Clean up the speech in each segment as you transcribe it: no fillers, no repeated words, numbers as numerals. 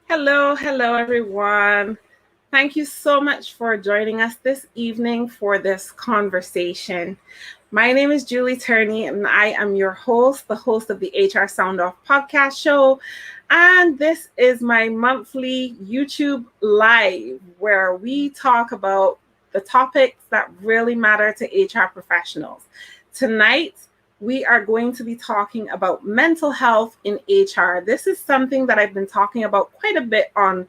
Hello, everyone. Thank you so much for joining us this evening for this conversation. My name is Julie Turney, and I am your host, the host of the HR Sound Off podcast show. And this is my monthly YouTube live where we talk about the topics that really matter to HR professionals. Tonight, we are going to be talking about mental health in HR. This is something that I've been talking about quite a bit on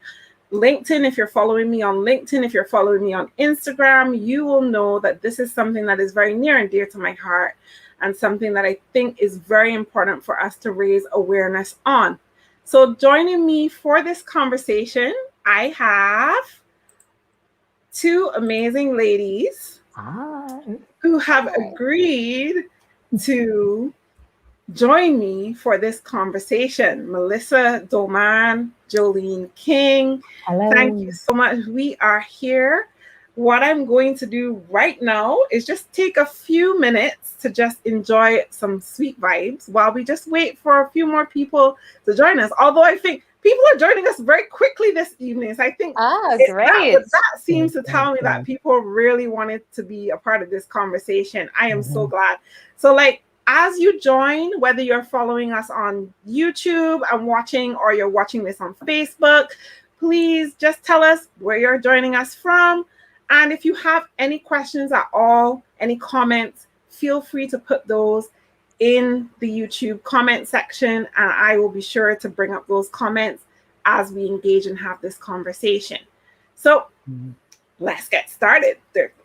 LinkedIn. If you're following me on LinkedIn, if you're following me on Instagram, you will know that this is something that is very near and dear to my heart and something that I think is very important for us to raise awareness on. So joining me for this conversation, I have two amazing ladies who have agreed to join me for this conversation. Melissa Doman, Jolene King. Hello. Thank you so much. We are here. What I'm going to do right now is just take a few minutes to just enjoy some sweet vibes while we just wait for a few more people to join us. Although I think people are joining us very quickly this evening. So I think great. That seems to tell me that people really wanted to be a part of this conversation. I am so glad. So as you join, whether you're following us on YouTube and watching or you're watching this on Facebook, please just tell us where you're joining us from. And if you have any questions at all, any comments, feel free to put those in the YouTube comment section, and I will be sure to bring up those comments as we engage and have this conversation. So let's get started.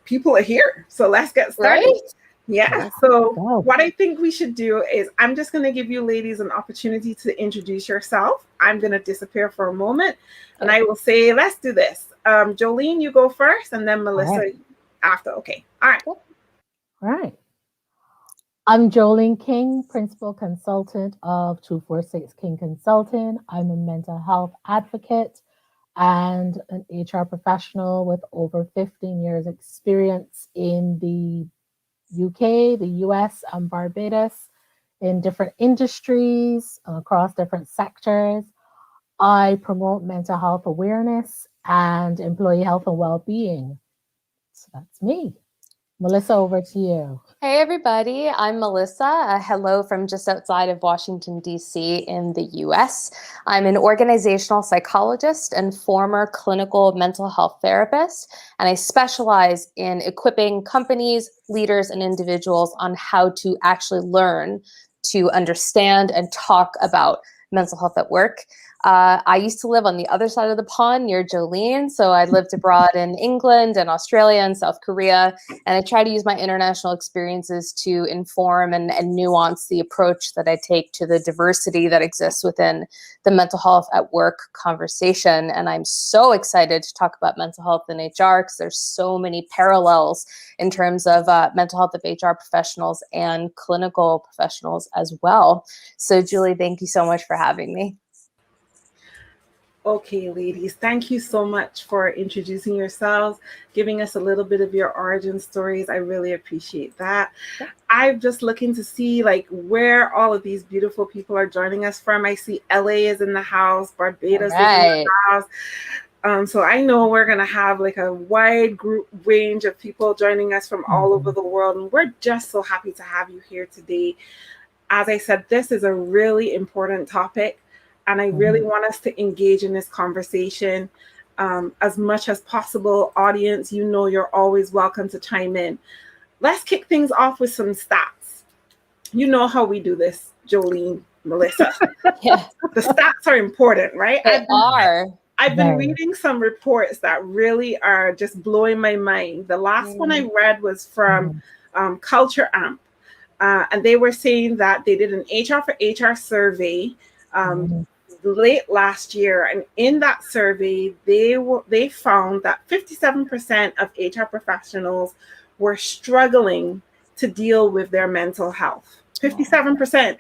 People are here, so let's get started. Right? Yeah, so what I think we should do is I'm just going to give you ladies an opportunity to introduce yourself. I'm going to disappear for a moment, and I will say, let's do this. Jolene, you go first, and then Melissa after. Okay. All right. All right. I'm Jolene King, Principal Consultant of 246 King Consulting. I'm a mental health advocate and an HR professional with over 15 years experience in the UK, the US, and Barbados in different industries across different sectors. I promote mental health awareness and employee health and well-being. So that's me. Melissa, over to you. Hey, everybody. I'm Melissa. Hello from just outside of Washington, D.C. in the U.S. I'm an organizational psychologist and former clinical mental health therapist, and I specialize in equipping companies, leaders, and individuals on how to actually learn to understand and talk about mental health at work. I used to live on the other side of the pond near Jolene. So I lived abroad in England and Australia and South Korea. And I try to use my international experiences to inform and nuance the approach that I take to the diversity that exists within the mental health at work conversation. And I'm so excited to talk about mental health in HR because there's so many parallels in terms of mental health of HR professionals and clinical professionals as well. So Julie, thank you so much for having me. Okay, ladies, thank you so much for introducing yourselves, giving us a little bit of your origin stories. I really appreciate that. I'm just looking to see where all of these beautiful people are joining us from. I see LA is in the house, Barbados is in the house. So I know we're going to have a wide group range of people joining us from all over the world. And we're just so happy to have you here today. As I said, this is a really important topic. And I really want us to engage in this conversation as much as possible. Audience, you're always welcome to chime in. Let's kick things off with some stats. You know how we do this, Jolene, Melissa. Yeah. The stats are important, right? They are. I've been reading some reports that really are just blowing my mind. The last one I read was from Culture Amp. And they were saying that they did an HR for HR survey late last year, and in that survey they found that 57% of HR professionals were struggling to deal with their mental health. 57%,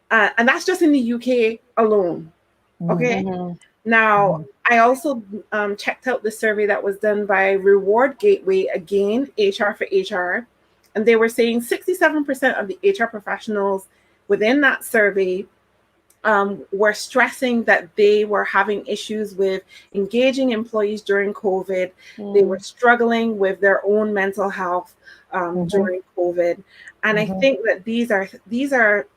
and that's just in the UK alone. Okay. Now I also checked out the survey that was done by Reward Gateway, again HR for HR, and they were saying 67% of the HR professionals within that survey were stressing that they were having issues with engaging employees during COVID. They were struggling with their own mental health during COVID. And I think that these are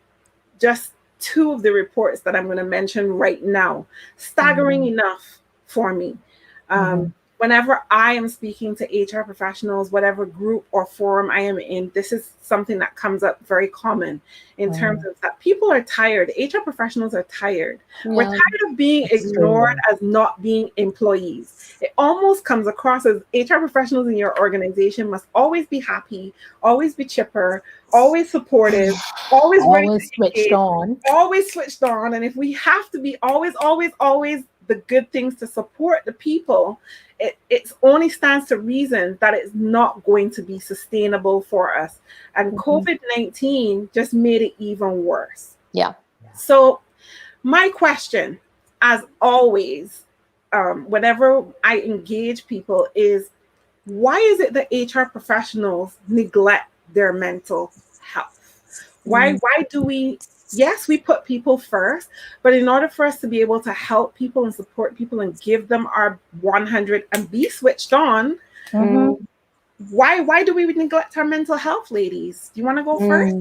just two of the reports that I'm going to mention right now. Staggering enough for me. Whenever I am speaking to HR professionals, whatever group or forum I am in, this is something that comes up very common in terms of that people are tired. HR professionals are tired. We're tired of being ignored as not being employees. It almost comes across as HR professionals in your organization must always be happy, always be chipper, always supportive, always ready to switched on. Always switched on. And if we have to be always the good things to support the people, it only stands to reason that it's not going to be sustainable for us. And COVID-19 just made it even worse. Yeah. So my question, as always, whenever I engage people is, why is it that HR professionals neglect their mental health? Why do we, yes, we put people first, but in order for us to be able to help people and support people and give them our 100 and be switched on, why do we neglect our mental health, ladies? Do you want to go first?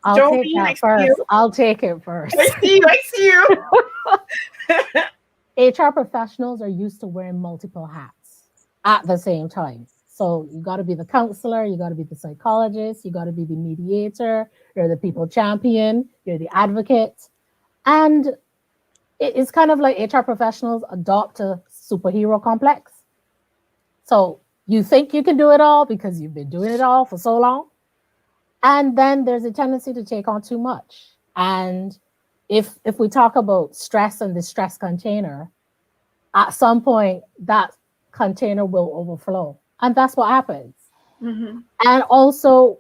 I'll take that first. I'll take it first. I see you. HR professionals are used to wearing multiple hats at the same time. So you got to be the counselor, you got to be the psychologist, you got to be the mediator, you're the people champion, you're the advocate. And it's kind of like HR professionals adopt a superhero complex. So you think you can do it all because you've been doing it all for so long. And then there's a tendency to take on too much. And if we talk about stress and the stress container, at some point that container will overflow. And that's what happens. And also,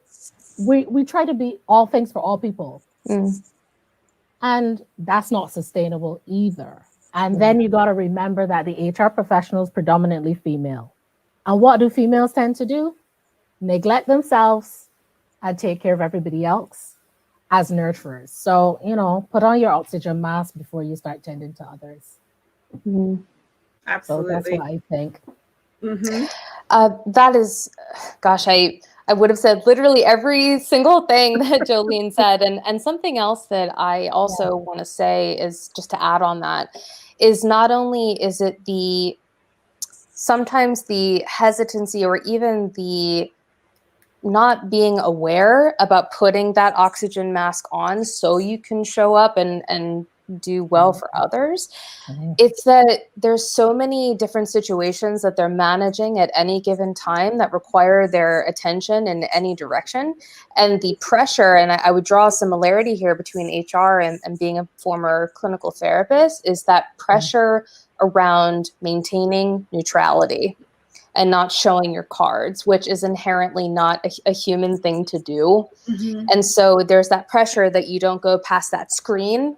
we try to be all things for all people. And that's not sustainable either. And then you got to remember that the HR professional is predominantly female. And what do females tend to do? Neglect themselves and take care of everybody else as nurturers. So, put on your oxygen mask before you start tending to others. Absolutely. So that's what I think. That is, gosh, I would have said literally every single thing that Jolene said. And something else that I also want to say is, just to add on that, is not only is it sometimes the hesitancy or even the not being aware about putting that oxygen mask on so you can show up and do well for others. It's that there's so many different situations that they're managing at any given time that require their attention in any direction. And the pressure, and I would draw a similarity here between HR and being a former clinical therapist, is that pressure around maintaining neutrality and not showing your cards, which is inherently not a human thing to do. And so there's that pressure that you don't go past that screen.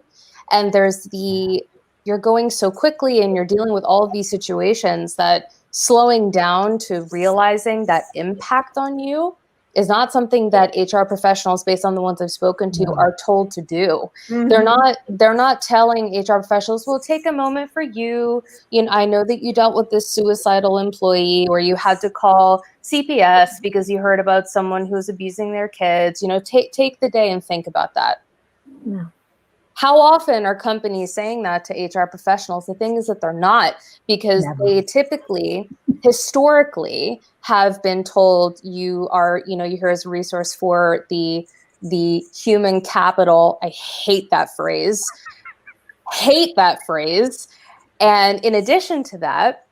And there's you're going so quickly and you're dealing with all of these situations that slowing down to realizing that impact on you is not something that HR professionals, based on the ones I've spoken to, are told to do. They're not telling HR professionals, well, take a moment for you. I know that you dealt with this suicidal employee, or you had to call CPS because you heard about someone who's abusing their kids. Take the day and think about that. Yeah. How often are companies saying that to HR professionals? The thing is that they're not, because they typically, historically, have been told you're here as a resource for the human capital. I hate that phrase. And in addition to that,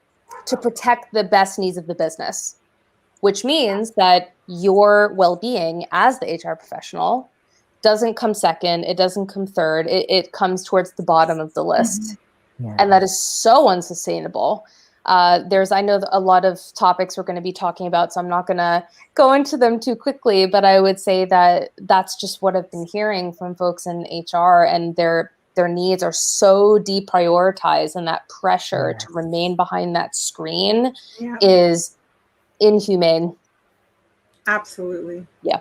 to protect the best needs of the business, which means that your well-being as the HR professional doesn't come second, it doesn't come third, it comes towards the bottom of the list. And that is so unsustainable. I know a lot of topics we're going to be talking about, so I'm not going to go into them too quickly, but I would say that that's just what I've been hearing from folks in HR, and their needs are so deprioritized, and that pressure to remain behind that screen is inhumane. Absolutely. Yeah.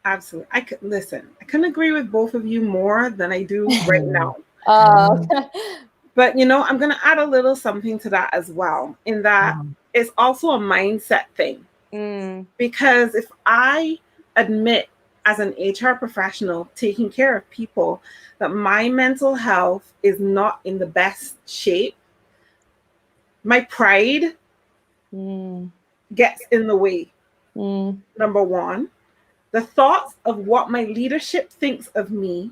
Absolutely. I couldn't agree with both of you more than I do right now. Uh, But I'm going to add a little something to that as well, in that it's also a mindset thing. Because if I admit as an HR professional taking care of people that my mental health is not in the best shape, my pride gets in the way. Number one, the thoughts of what my leadership thinks of me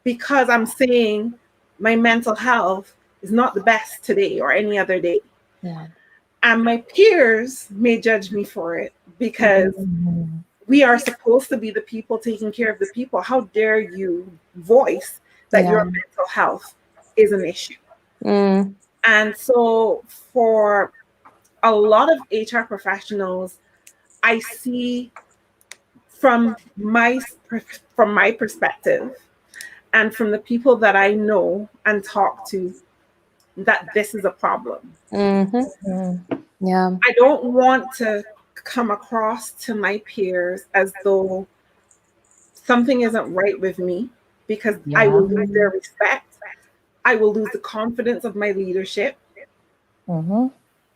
because I'm saying my mental health is not the best today or any other day. Yeah. And my peers may judge me for it because we are supposed to be the people taking care of the people. How dare you voice that your mental health is an issue? And so for a lot of HR professionals, I see from my perspective and from the people that I know and talk to that this is a problem. Yeah. I don't want to come across to my peers as though something isn't right with me, because I will lose their respect. I will lose the confidence of my leadership.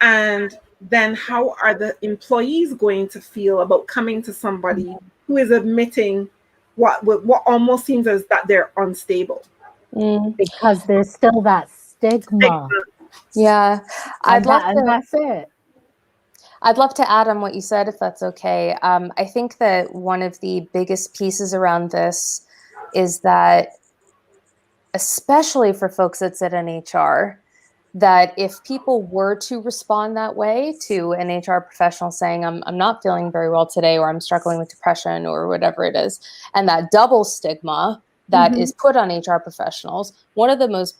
And then how are the employees going to feel about coming to somebody who is admitting what almost seems as that they're unstable? Because there's still that stigma. Yeah. And that's it. I'd love to add on what you said, if that's okay. I think that one of the biggest pieces around this is that, especially for folks that sit in HR, that if people were to respond that way to an HR professional saying, I'm not feeling very well today, or I'm struggling with depression, or whatever it is, and that double stigma that is put on HR professionals, one of the most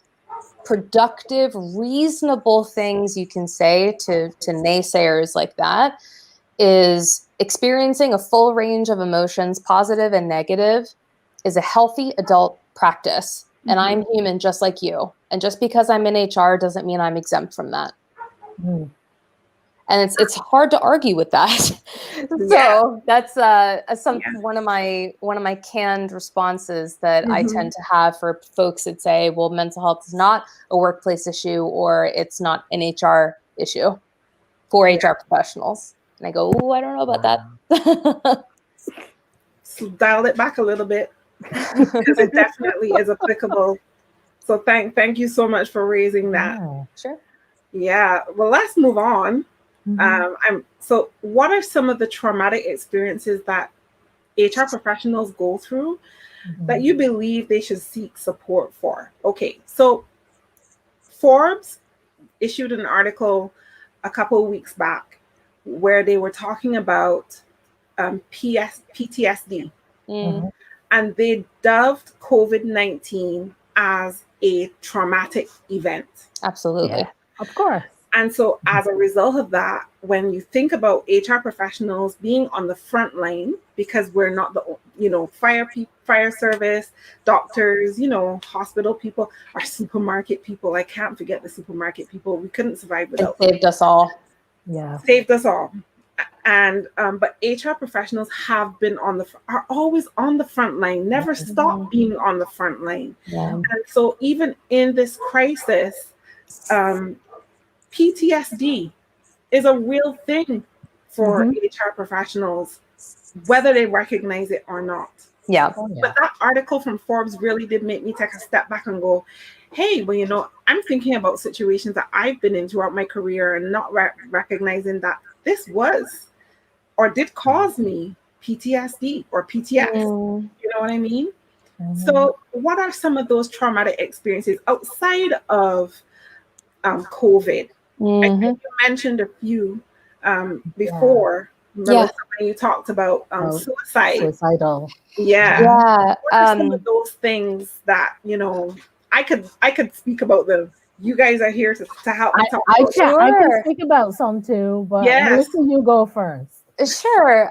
productive, reasonable things you can say to naysayers like that is experiencing a full range of emotions, positive and negative, is a healthy adult practice. And I'm human just like you. And just because I'm in HR doesn't mean I'm exempt from that. And it's hard to argue with that. So that's one of my canned responses that I tend to have for folks that say, well, mental health is not a workplace issue, or it's not an HR issue for HR professionals. And I go, oh, I don't know about that. So dial it back a little bit, because it definitely is applicable. So thank you so much for raising that. Sure. Yeah. Well, let's move on. So what are some of the traumatic experiences that HR professionals go through that you believe they should seek support for? Okay. So Forbes issued an article a couple of weeks back where they were talking about PTSD. And they dubbed COVID-19 as a traumatic event. Absolutely. Yeah, of course. And so as a result of that, when you think about HR professionals being on the front line, because we're not the, fire service, doctors, hospital people, our supermarket people. I can't forget the supermarket people. We couldn't survive without them. Saved us all. Yeah. Saved us all. And but HR professionals are always on the front line, never stop being on the front line. And so even in this crisis, PTSD is a real thing for HR professionals, whether they recognize it or not. Yeah. But that article from Forbes really did make me take a step back and go, hey, well, I'm thinking about situations that I've been in throughout my career and not recognizing that this was or did cause me PTSD or PTS. You know what I mean? So what are some of those traumatic experiences outside of COVID? I think you mentioned a few before. When you talked about suicidal. What are some of those things that I could speak about them? You guys are here to help me talk about. I can speak about some too, but Melissa, you go first. Sure.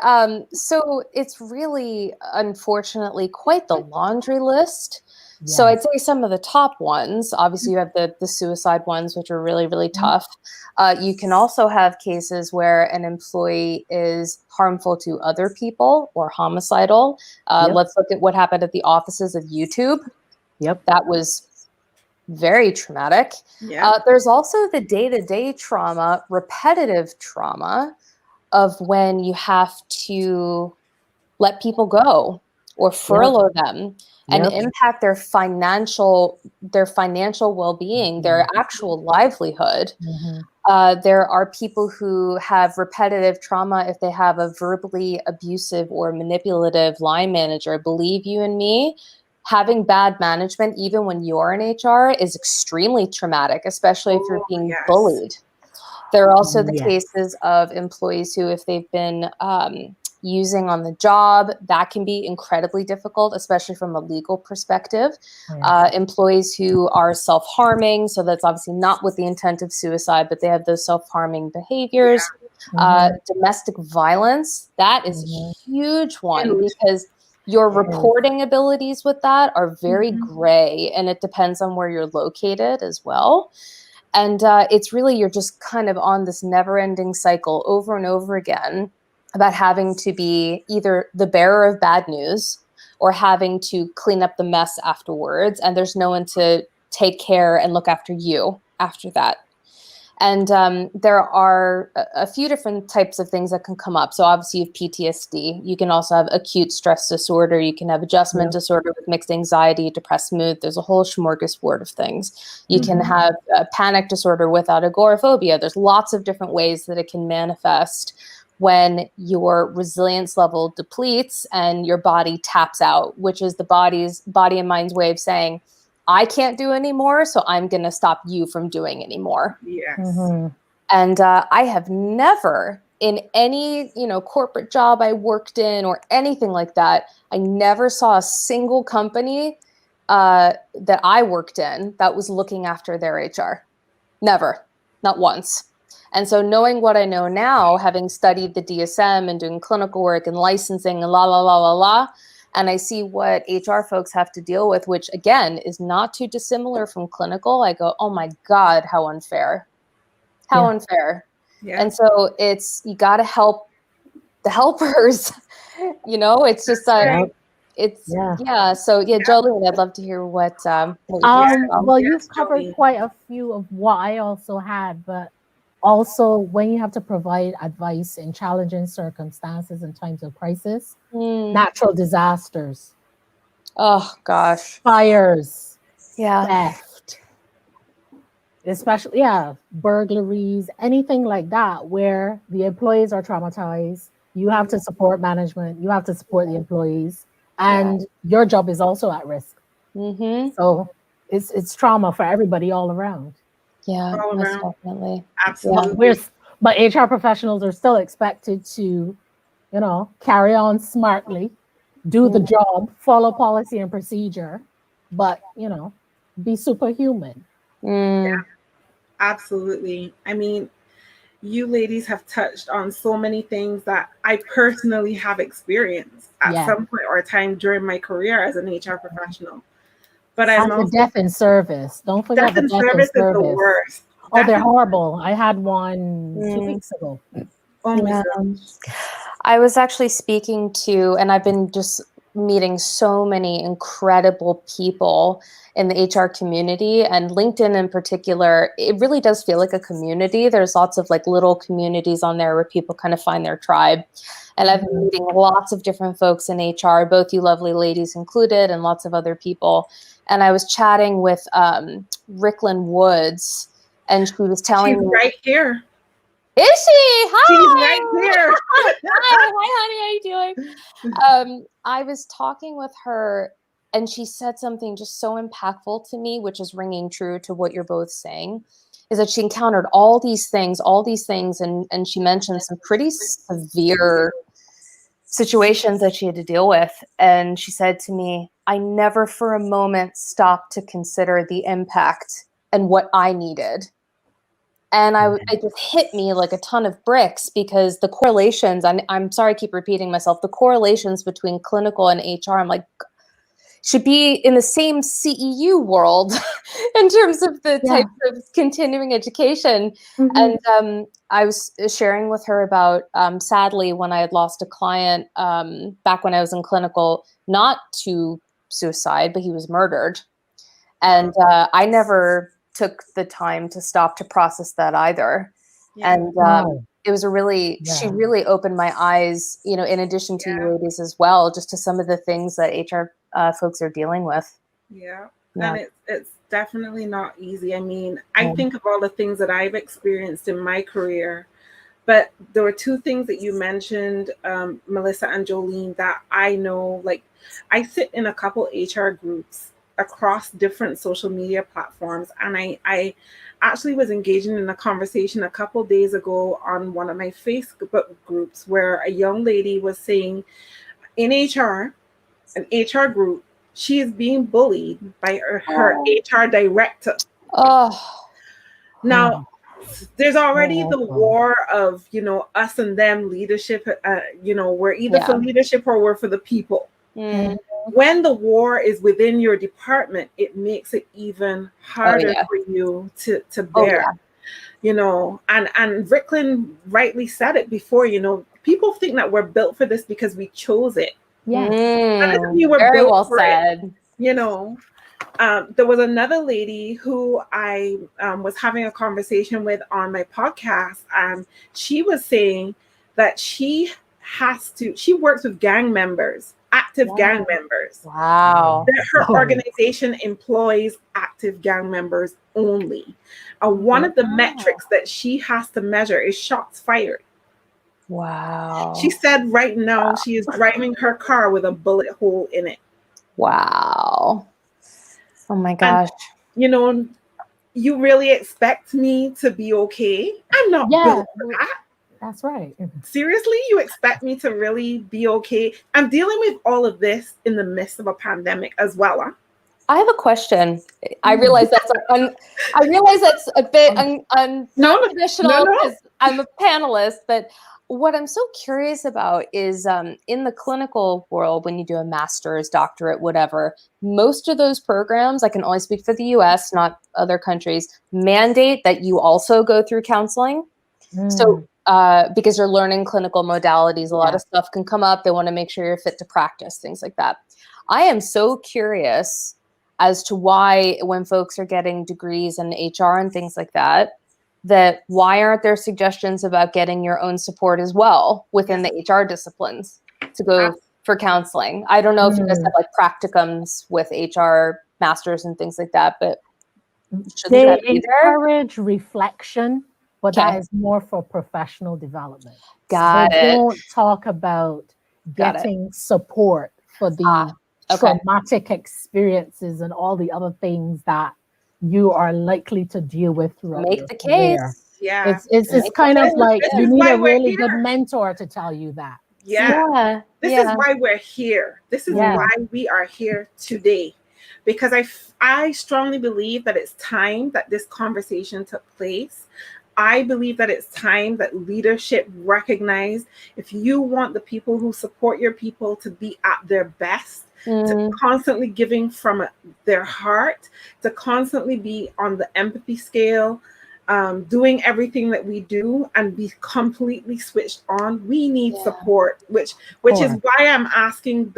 So it's really, unfortunately, quite the laundry list. Yeah. So I'd say some of the top ones, obviously you have the suicide ones, which are really, really tough. You can also have cases where an employee is harmful to other people or homicidal. Let's look at what happened at the offices of YouTube. Yep. That was very traumatic. Yeah. There's also the day-to-day trauma, repetitive trauma of when you have to let people go or furlough them and impact their financial well-being, their actual livelihood. There are people who have repetitive trauma if they have a verbally abusive or manipulative line manager. Believe you and me, having bad management, even when you're in HR, is extremely traumatic, especially if you're being bullied. There are also the cases of employees who, if they've been using on the job, that can be incredibly difficult, especially from a legal perspective. Employees who are self-harming, so that's obviously not with the intent of suicide, but they have those self-harming behaviors. Domestic violence, that is a huge one because your reporting abilities with that are very gray, and it depends on where you're located as well. And it's really, you're just kind of on this never-ending cycle over and over again about having to be either the bearer of bad news or having to clean up the mess afterwards. And there's no one to take care and look after you after that. And there are a few different types of things that can come up. So obviously you have PTSD. You can also have acute stress disorder. You can have adjustment disorder with mixed anxiety, depressed mood. There's a whole smorgasbord of things. You can have a panic disorder without agoraphobia. There's lots of different ways that it can manifest when your resilience level depletes and your body taps out, which is the body and mind's way of saying, I can't do anymore, so I'm going to stop you from doing anymore. Yes. And I have never, in any corporate job I worked in or anything like that, I never saw a single company that I worked in that was looking after their HR. Never, not once. And so knowing what I know now, having studied the DSM and doing clinical work and licensing and la, la, la, la, la, and I see what HR folks have to deal with, which again is not too dissimilar from clinical, I go, oh my God, how unfair. How unfair. And so you got to help the helpers, it's just, So Jolene, I'd love to hear what you've covered quite a few of what I also had, but also when you have to provide advice in challenging circumstances and times of crisis, natural disasters, fires, theft, especially burglaries, anything like that where the employees are traumatized. You have to support management, you have to support the employees, and your job is also at risk. So it's trauma for everybody all around. Definitely. Absolutely. But HR professionals are still expected to, carry on smartly, do the job, follow policy and procedure, but, be superhuman. Yeah, absolutely. I mean, you ladies have touched on so many things that I personally have experienced at some point or time during my career as an HR professional. But I'm also death in service. Don't forget death in service is the worst. They're horrible. I had one 2 weeks ago. Oh my gosh. I was actually speaking to, and I've been just meeting so many incredible people in the HR community, and LinkedIn in particular, it really does feel like a community. There's lots of like little communities on there where people kind of find their tribe. And I've been meeting lots of different folks in HR, both you lovely ladies included, and lots of other people. And I was chatting with Ricklin Woods, and she was telling me right here. Is she? Hi. She's right here. Hi, honey. How you doing? I was talking with her, and she said something just so impactful to me, which is ringing true to what you're both saying, is that she encountered all these things, and she mentioned some pretty severe situations that she had to deal with. And she said to me, I never for a moment stopped to consider the impact and what I needed. And it just hit me like a ton of bricks, because the correlations, I'm sorry, I keep repeating myself, the correlations between clinical and HR, I'm like, should be in the same CEU world in terms of the types of continuing education. And I was sharing with her about, sadly, when I had lost a client back when I was in clinical, not to suicide, but he was murdered. And I never took the time to stop to process that either. Yeah. And it was she really opened my eyes, in addition to you ladies as well, just to some of the things that HR folks are dealing with. Yeah. And it's definitely not easy. I mean, I think of all the things that I've experienced in my career, but there were two things that you mentioned, Melissa and Jolene, that I know. Like, I sit in a couple HR groups across different social media platforms, and I actually was engaging in a conversation a couple days ago on one of my Facebook groups where a young lady was saying in HR, an HR group, she is being bullied by her HR director. Oh. Now, there's already the war of, us and them leadership. We're either for leadership or we're for the people. Mm. When the war is within your department, it makes it even harder for you to bear. And Ricklin rightly said it before, people think that we're built for this because we chose it. Yeah. That doesn't mean we're Very built well for said. it. There was another lady who I was having a conversation with on my podcast, and she was saying that she works with gang members, active gang members. Wow. That her organization employs active gang members only. One of the metrics that she has to measure is shots fired. Wow. She said right now she is driving her car with a bullet hole in it. Wow. Oh my gosh. And, you really expect me to be okay? I'm not built for that. That's right. Seriously, you expect me to really be okay? I'm dealing with all of this in the midst of a pandemic as well. Huh? I have a question. I realize that's a bit untraditional because I'm a panelist, but what I'm so curious about is in the clinical world, when you do a master's, doctorate, whatever, most of those programs, I can only speak for the US, not other countries, mandate that you also go through counseling. So because you're learning clinical modalities, a lot of stuff can come up. They want to make sure you're fit to practice, things like that. I am so curious as to why, when folks are getting degrees in HR and things like that, why aren't there suggestions about getting your own support as well within the HR disciplines to go for counseling? I don't know if you guys have like practicums with HR masters and things like that, but they encourage reflection, but that is more for professional development. Got it. They don't talk about getting support for the traumatic experiences and all the other things that you are likely to deal with throughout your career. Case. Yeah. It's kind of like you need a really good mentor to tell you that. Yeah. This is why we're here. This is why we are here today. Because I strongly believe that it's time that this conversation took place. I believe that it's time that leadership recognize if you want the people who support your people to be at their best, to constantly giving from their heart, to constantly be on the empathy scale, doing everything that we do and be completely switched on. We need support, which is why I'm asking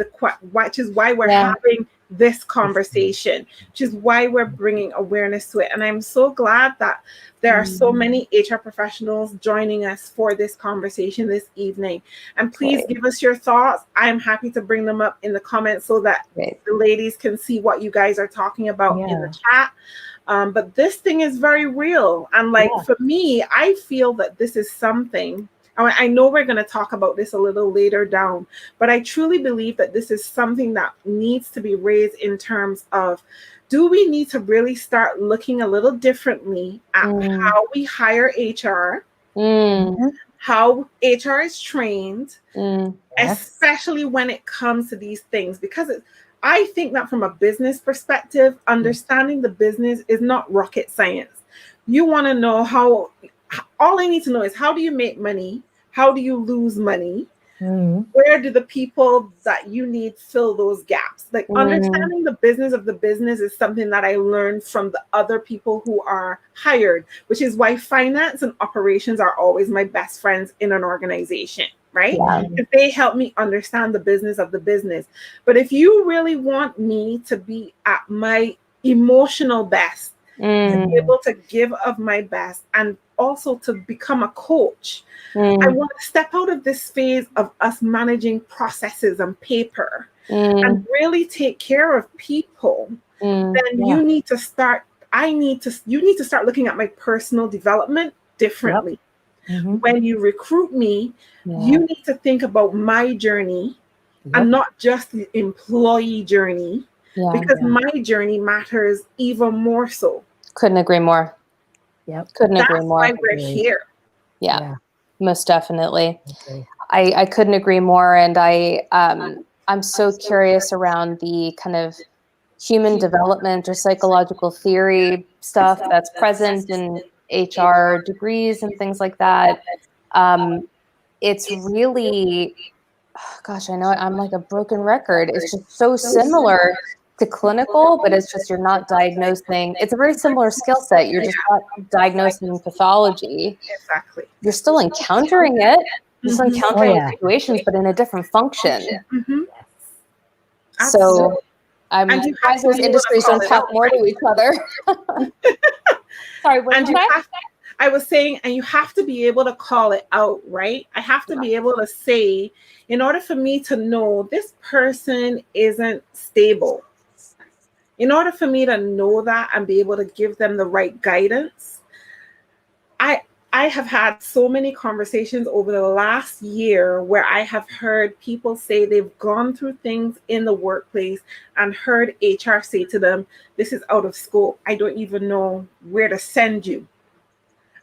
which is why we're having this conversation, which is why we're bringing awareness to it. And I'm so glad that there are so many HR professionals joining us for this conversation this evening. And please give us your thoughts. I'm happy to bring them up in the comments so that the ladies can see what you guys are talking about in the chat. But this thing is very real. And for me, I feel that this is something, I know we're going to talk about this a little later down, but I truly believe that this is something that needs to be raised in terms of, do we need to really start looking a little differently at how we hire HR, how HR is trained, especially when it comes to these things? Because I think that from a business perspective, understanding the business is not rocket science. You want to know all I need to know is, how do you make money? How do you lose money? Where do the people that you need fill those gaps? Like understanding the business of the business is something that I learned from the other people who are hired, which is why finance and operations are always my best friends in an organization, right? If they help me understand the business of the business. But if you really want me to be at my emotional best, to Mm. be able to give of my best, and also to become a coach. I Mm. want to step out of this phase of us managing processes and paper Mm. and really take care of people. Mm. Then Yeah. you need to start, you need to start looking at my personal development differently. Mhm. When you recruit me, Yeah. you need to think about my journey and not just the employee journey, Yeah. because my journey matters even more so. Couldn't agree more. Yep. Couldn't agree That's more. why we're Agreed. here. Yeah, Yeah. most definitely. Okay. I couldn't agree more. And I'm so curious around the kind of human development or psychological theory stuff that's present in HR degrees and things like that. It's really, gosh, I know I'm like a broken record. It's just so similar to clinical, but it's just you're not diagnosing. It's a very similar skill set. You're just not diagnosing pathology. Exactly. You're still encountering it. You're still Mhm. encountering Oh, yeah. situations, but in a different function. Mhm. Yes. Absolutely. So I'm And you have surprised to those be able to industries call don't it talk out, more to each other. Sorry, what did And you you say? have, I was saying, and you have to be able to call it out, right? I have to be able to say, in order for me to know this person isn't stable, in order for me to know that and be able to give them the right guidance, I have had so many conversations over the last year where I have heard people say they've gone through things in the workplace and heard HR say to them, this is out of scope. I don't even know where to send you.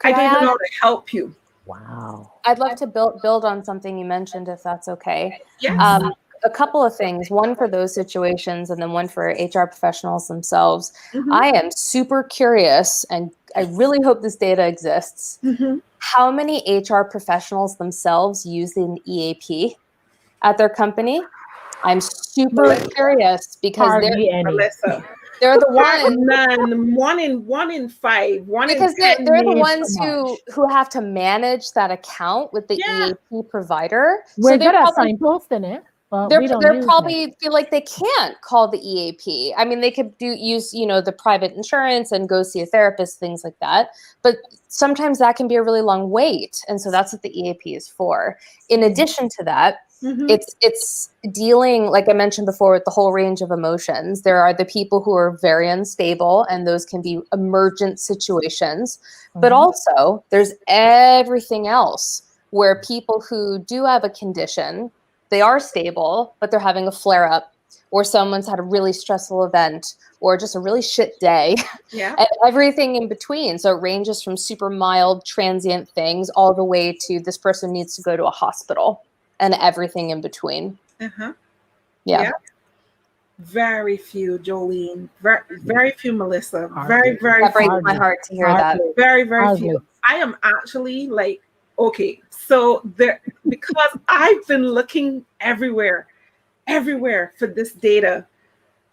I don't even know how to help you. Wow. I'd love to build on something you mentioned, if that's okay. Yes. A couple of things, one for those situations and then one for HR professionals themselves. Mhm. I am super curious, and I really hope this data exists. Mhm. How many HR professionals themselves use an EAP at their company? I'm super curious because Hardly any. Melissa. they're the ones None. One in 5. One because in 10. they're the Maybe ones so who have to manage that account with the Yeah. EAP provider. We're So they good at probably signposting it, but we don't they're use it. probably feel like they can't call the EAP. I mean, they could use the private insurance and go see a therapist, things like that. But sometimes that can be a really long wait, and so that's what the EAP is for. In addition to that, Mhm. it's dealing, like I mentioned before, with the whole range of emotions. There are the people who are very unstable, and those can be emergent situations. But also, there's everything else where people who do have a condition, they are stable, but they're having a flare up, or someone's had a really stressful event, or just a really shit day, Yeah. and everything in between. So it ranges from super mild, transient things all the way to this person needs to go to a hospital, and everything in between. Uh-huh. Yeah. Very few, Jolene. Very few, Melissa. Hardly. Very That breaks few. my heart to hear that. Very Hardly. few. I am actually like, okay, so there, because I've been looking everywhere for this data,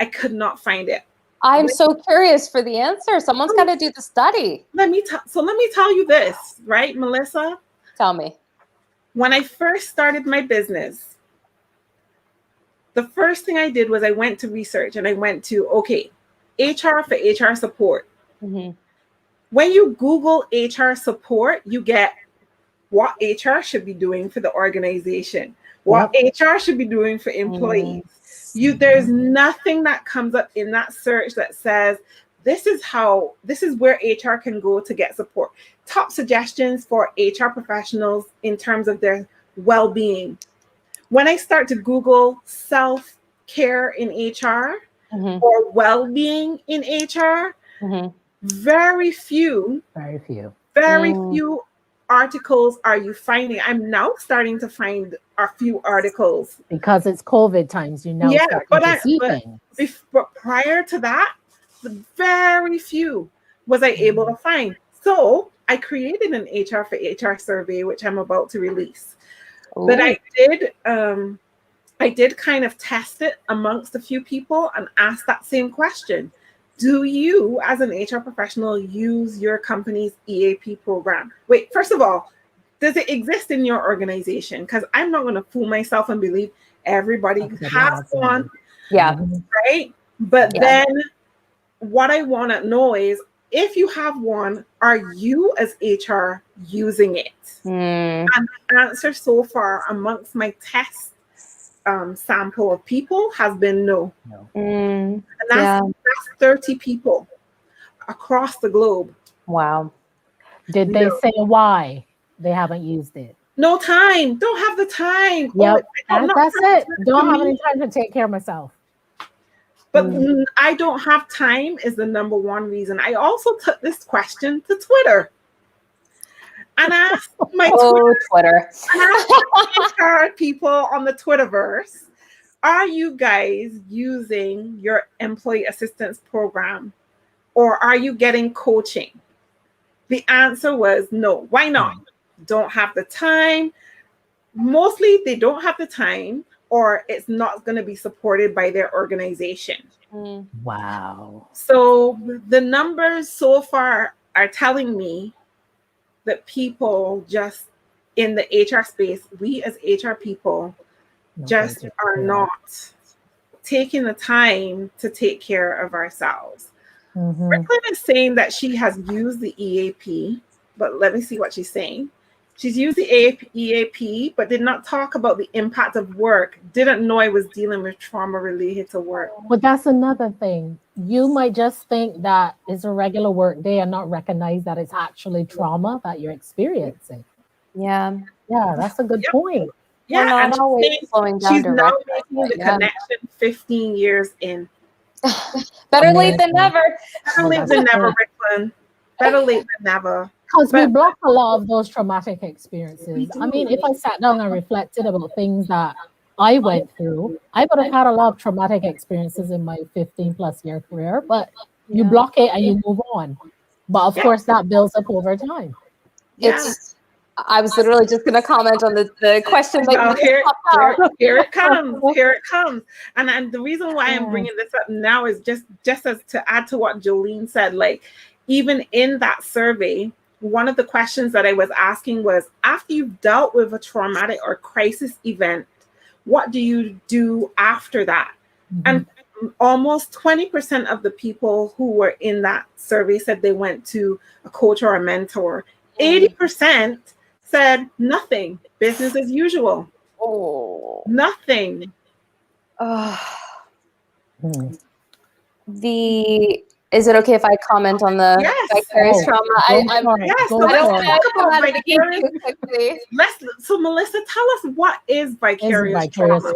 I could not find it. I'm so curious for the answer. Someone's got to do the study. Let me tell you this, right, Melissa? Tell me. When I first started my business, the first thing I did was I went to research, and I went to, okay, HR for HR support. Mm-hmm. When you Google HR support, you get what HR should be doing for the organization, what HR should be doing for employees. There's nothing that comes up in that search that says this is where HR can go to get support. Top suggestions for HR professionals in terms of their well-being. When I start to Google self-care in HR or well-being in HR, very few articles are you finding. I'm now starting to find a few articles. Because it's COVID times, you now start to see things. But prior to that, very few was I able to find. So I created an HR for HR survey, which I'm about to release. Ooh. But I did kind of test it amongst a few people and ask that same question. Do you, as an HR professional, use your company's EAP program? Wait, first of all, does it exist in your organization? Because I'm not going to fool myself and believe everybody has one. Yeah. Right? But then what I want to know is, if you have one, are you as HR using it? And the answer so far amongst my test sample of people has been no. And that's 30 people across the globe. Wow. Did they say why they haven't used it? No time. Don't have the time. Yep. That's it. Don't have any time to take care of myself. But I don't have time is the number one reason. I also took this question to Twitter and asked my Twitter. HR people on the Twitterverse, are you guys using your employee assistance program, or are you getting coaching? The answer was no. Why not? Don't have the time. Mostly they don't have the time, or it's not going to be supported by their organization. Wow. So the numbers so far are telling me that people just in the HR space, we as HR people just are not taking the time to take care of ourselves. Brooklyn is saying that she has used the EAP, but let me see what she's saying. She's used the EAP, but did not talk about the impact of work. Didn't know I was dealing with trauma related to work. But that's another thing. You might just think that it's a regular work day and not recognize that it's actually trauma that you're experiencing. Yeah. Yeah, that's a good point. Yeah, and she's now making the connection 15 years in. Better late than never. Better late than never, Brooklyn. Better late than never. Because we block a lot of those traumatic experiences. I mean, if I sat down and reflected about things that I went through, I would have had a lot of traumatic experiences in my 15 plus year career, but you block it and you move on. But of course, that builds up over time. I was literally just going to comment on the question. Here it comes. Here it comes. And the reason why I'm bringing this up now is just as to add to what Jolene said, like, even in that survey, one of the questions that I was asking was, after you've dealt with a traumatic or crisis event, what do you do after that? And almost 20% of the people who were in that survey said they went to a coach or a mentor. 80% said nothing, business as usual. Nothing. Is it okay if I comment on the vicarious trauma? I don't want to come out of the game too quickly. So Melissa, tell us, what is vicarious trauma?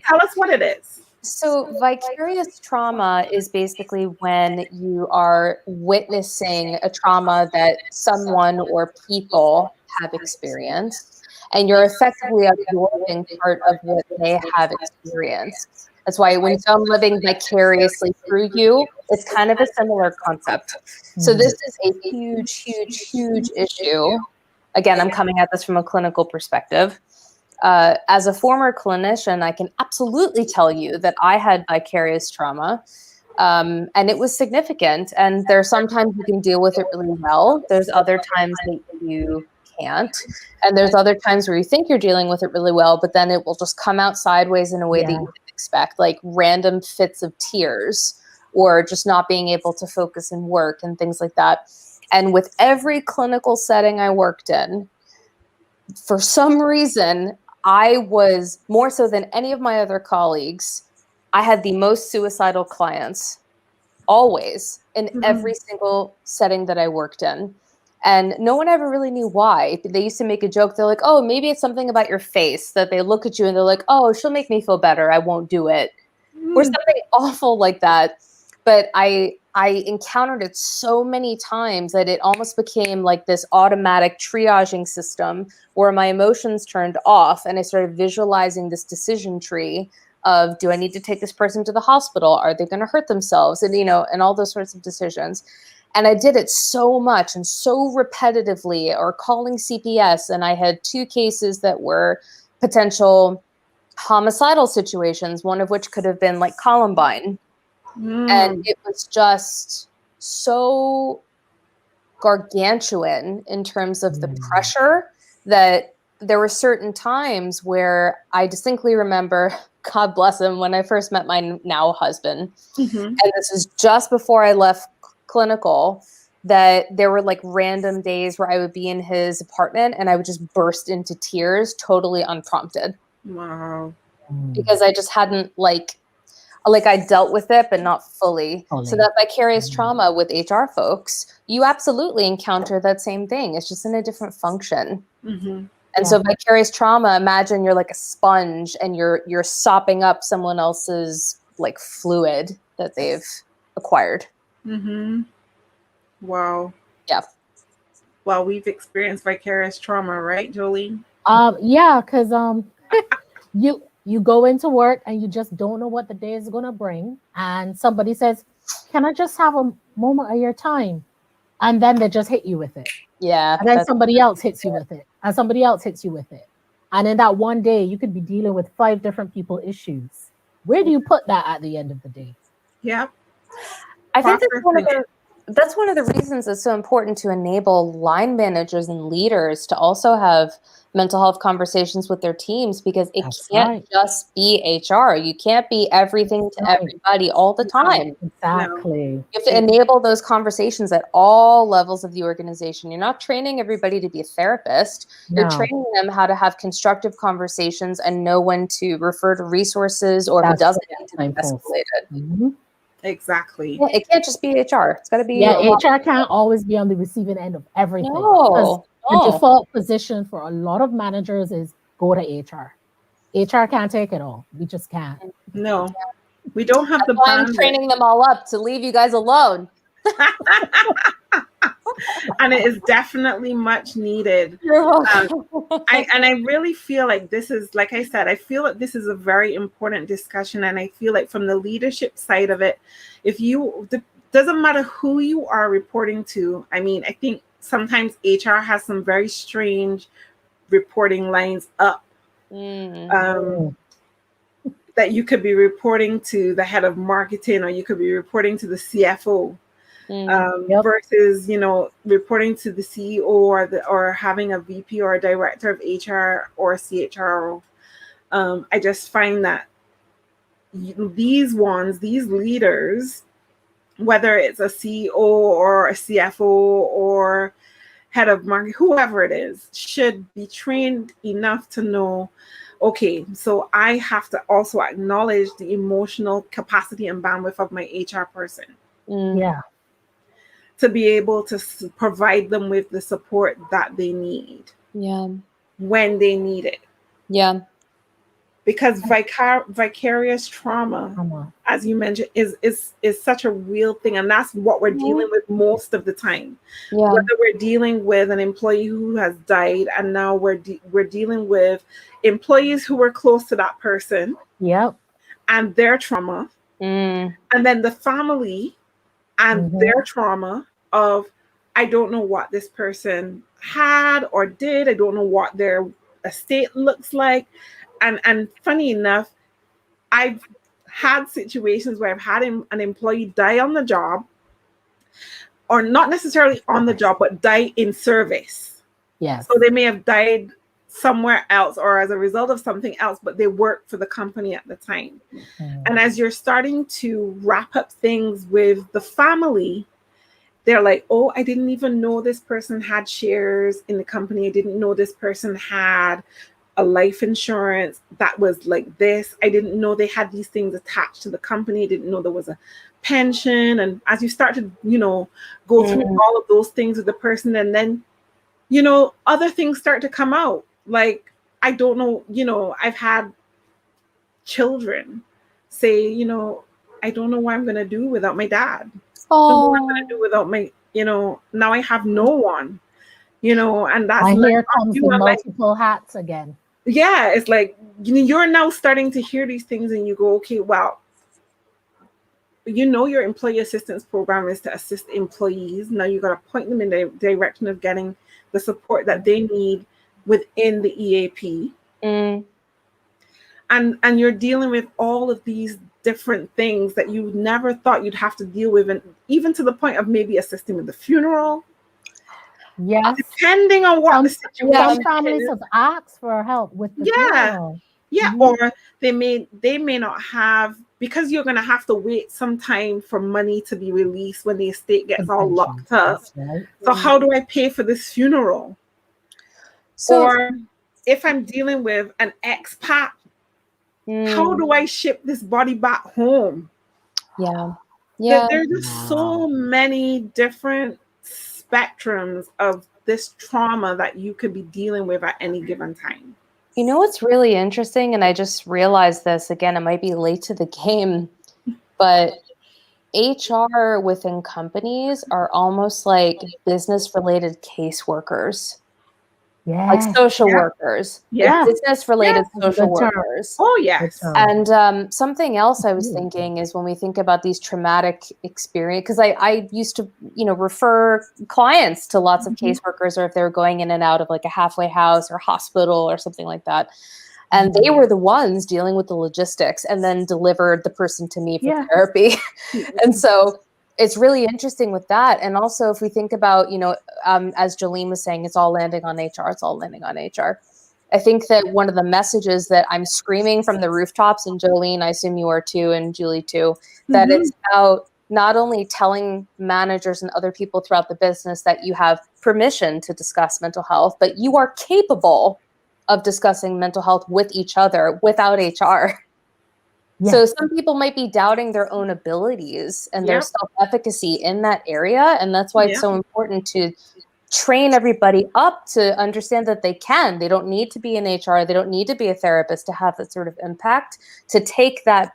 Tell us what it is. So vicarious trauma is basically when you are witnessing a trauma that someone or people have experienced, and you're effectively absorbing part of what they have experienced. That's why when I'm living vicariously through you, it's kind of a similar concept. So this is a huge, huge, huge issue. Again, I'm coming at this from a clinical perspective. As a former clinician, I can absolutely tell you that I had vicarious trauma, and it was significant. And there's sometimes you can deal with it really well. There's other times that you can't. And there's other times where you think you're dealing with it really well, but then it will just come out sideways in a way that you didn't expect, like random fits of tears or just not being able to focus and work and things like that. And with every clinical setting I worked in, for some reason, I was more so than any of my other colleagues, I had the most suicidal clients always in every single setting that I worked in. And no one ever really knew why. They used to make a joke. They're like, oh, maybe it's something about your face, that they look at you and they're like, oh, she'll make me feel better. I won't do it. Or something awful like that. But I encountered it so many times that it almost became like this automatic triaging system where my emotions turned off and I started visualizing this decision tree of, do I need to take this person to the hospital? Are they going to hurt themselves? And, and all those sorts of decisions. And I did it so much and so repetitively, or calling CPS. And I had 2 cases that were potential homicidal situations, one of which could have been like Columbine. And it was just so gargantuan in terms of the pressure that there were certain times where I distinctly remember God bless him, when I first met my now husband, Mm-hmm. and this was just before I left clinical, that there were like random days where I would be in his apartment and I would just burst into tears, totally unprompted, Wow. because I just hadn't like I dealt with it, but not fully. So that vicarious trauma with HR folks, you absolutely encounter that same thing. It's just in a different function. Mm-hmm. And so vicarious trauma, imagine you're like a sponge and you're sopping up someone else's like fluid that they've acquired. Mm-hmm. Wow. Yeah. Well, we've experienced vicarious trauma, right, Jolie? Yeah, because you go into work and you just don't know what the day is gonna bring, and somebody says, "Can I just have a moment of your time?" And then they just hit you with it. Yeah. And then somebody else hits you with it, and somebody else hits you with it. And in that one day, you could be dealing with 5 different people issues. Where do you put that at the end of the day? Yep. I think that's one of the reasons it's so important to enable line managers and leaders to also have mental health conversations with their teams, because it can't just be HR. You can't be everything to everybody all the time. Exactly. You have to enable those conversations at all levels of the organization. You're not training everybody to be a therapist. You're training them how to have constructive conversations and know when to refer to resources, or if it doesn't need to be escalated. Mm-hmm. Exactly. Yeah, it can't just be HR. It's got to be. Yeah, HR can't always be on the receiving end of everything. No. The default position for a lot of managers is go to HR. HR can't take it all. We just can't. No, we don't have the bandwidth. I'm bandwidth. training them all up to leave you guys alone. And it is definitely much needed. I really feel like this is, like I said, I feel that this is a very important discussion. And I feel like from the leadership side of it, doesn't matter who you are reporting to. I mean, I think sometimes HR has some very strange reporting lines up. That you could be reporting to the head of marketing, or you could be reporting to the CFO. Versus, reporting to the CEO or having a VP or a director of HR or a CHRO. I just find that these leaders, whether it's a CEO or a CFO or head of marketing, whoever it is, should be trained enough to know, okay, so I have to also acknowledge the emotional capacity and bandwidth of my HR person. Yeah. To be able to provide them with the support that they need. Yeah. When they need it. Yeah. Because vicarious trauma, as you mentioned, is such a real thing. And that's what we're dealing with most of the time. Yeah. Whether we're dealing with an employee who has died, and now we're dealing with employees who were close to that person. Yep. And their trauma. And then the family and their trauma of, I don't know what this person had or did. I don't know what their estate looks like. And funny enough, I've had situations where I've had an employee die on the job, or not necessarily on the job, but die in service. Yes. So they may have died somewhere else or as a result of something else, but they worked for the company at the time. And as you're starting to wrap up things with the family, they're like, oh, I didn't even know this person had shares in the company. I didn't know this person had a life insurance that was like this. I didn't know they had these things attached to the company. I didn't know there was a pension. And as you start to, go through all of those things with the person, and then, other things start to come out. Like, I don't know, I've had children say, I don't know what I'm going to do without my dad. I don't know what I'm going to do without my, now I have no one, and that's here comes the multiple hats again. Yeah, it's like, you're now starting to hear these things and you go, okay, well, your employee assistance program is to assist employees. Now you got to point them in the direction of getting the support that they need within the EAP. And you're dealing with all of these different things that you never thought you'd have to deal with, and even to the point of maybe assisting with the funeral. Yes. Depending on what the situation. Some families have asked for help with the funeral. Yeah, or they may not have, because you're going to have to wait some time for money to be released when the estate gets all locked up. Right. So how do I pay for this funeral? Or if I'm dealing with an expat, how do I ship this body back home? There's just so many different spectrums of this trauma that you could be dealing with at any given time. You know what's really interesting, and I just realized this, again, it might be late to the game, but HR within companies are almost like business-related caseworkers. Yeah. Like social workers. Yeah. Like business-related social workers. Oh, yes. And something else I was thinking is when we think about these traumatic experiences, because I used to, refer clients to lots of caseworkers, or if they were going in and out of like a halfway house or hospital or something like that. And they were the ones dealing with the logistics and then delivered the person to me for therapy. And so it's really interesting with that. And also if we think about, as Jolene was saying, it's all landing on HR. It's all landing on HR. I think that one of the messages that I'm screaming from the rooftops, and Jolene, I assume you are too, and Julie too, that it's about not only telling managers and other people throughout the business that you have permission to discuss mental health, but you are capable of discussing mental health with each other without HR. Yeah. So some people might be doubting their own abilities and their self-efficacy in that area. And that's why it's so important to train everybody up to understand that they can. They don't need to be in HR. They don't need to be a therapist to have that sort of impact, to take that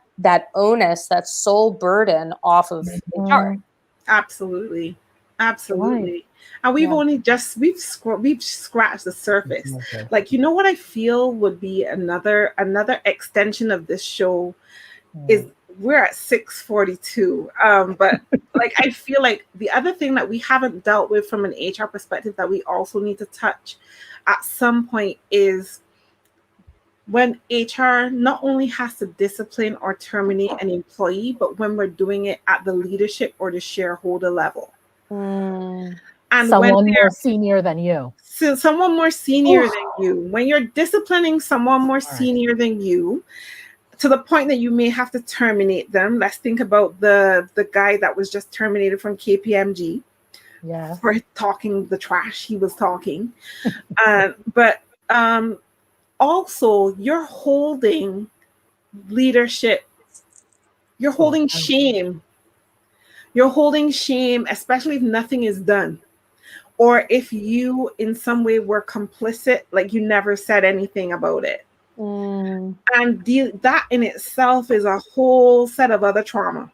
onus, that sole burden off of HR. Absolutely. Right. And we've only just we've scratched the surface. Like, what I feel would be another extension of this show is we're at 6:42. But like I feel like the other thing that we haven't dealt with from an HR perspective that we also need to touch at some point is when HR not only has to discipline or terminate an employee, but when we're doing it at the leadership or the shareholder level. And someone more senior than you. So someone more senior than you. When you're disciplining someone more senior than you, to the point that you may have to terminate them. Let's think about the guy that was just terminated from KPMG for talking the trash he was talking. But also, you're holding leadership. You're holding shame. You're holding shame, especially if nothing is done. Or if you in some way were complicit, like you never said anything about it. And that in itself is a whole set of other trauma.